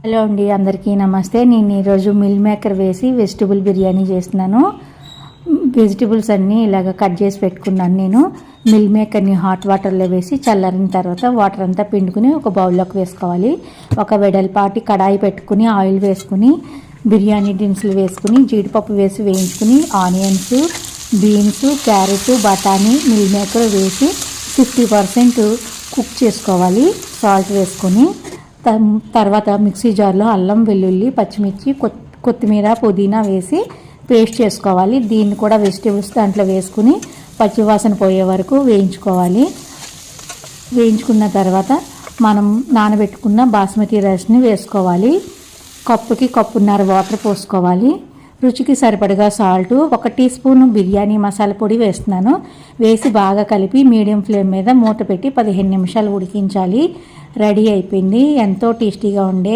Hello అండి, అందరికీ నమస్తే. నేను ఈరోజు మిల్ మేకర్ వేసి వెజిటబుల్ బిర్యానీ చేస్తున్నాను. వెజిటబుల్స్ అన్నీ ఇలాగ కట్ చేసి పెట్టుకున్నాను. నేను మిల్ మేకర్ని హాట్ వాటర్లో వేసి చల్లారిన తర్వాత వాటర్ అంతా పిండుకుని ఒక బౌల్లోకి వేసుకోవాలి. ఒక వెడల్పాటి కడాయి పెట్టుకుని ఆయిల్ వేసుకుని బిర్యానీ దినుసులు వేసుకుని జీడిపప్పు వేసి వేయించుకుని ఆనియన్స్, బీన్స్, క్యారెట్, బఠానీ, మిల్ మేకర్ వేసి 50% కుక్ చేసుకోవాలి. సాల్ట్ వేసుకొని తర్వాత మిక్సీ జార్లో అల్లం, వెల్లుల్లి, పచ్చిమిర్చి, కొత్తిమీర, పుదీనా వేసి పేస్ట్ చేసుకోవాలి. దీన్ని కూడా వెజిటేబుల్స్ దాంట్లో వేసుకుని పచ్చివాసన పోయే వరకు వేయించుకోవాలి. వేయించుకున్న తర్వాత మనం నానబెట్టుకున్న బాస్మతి రైస్ని వేసుకోవాలి. కప్పుకి కప్పున్నర వాటర్ పోసుకోవాలి. రుచికి సరిపడగా salt, 1 teaspoon biryani masala పొడి వేస్తున్నాను. వేసి బాగా కలిపి మీడియం ఫ్లేమ్ మీద మూత పెట్టి 15 నిమిషాలు ఉడికించాలి. రెడీ అయిపోయింది. ఎంతో టేస్టీగా ఉండే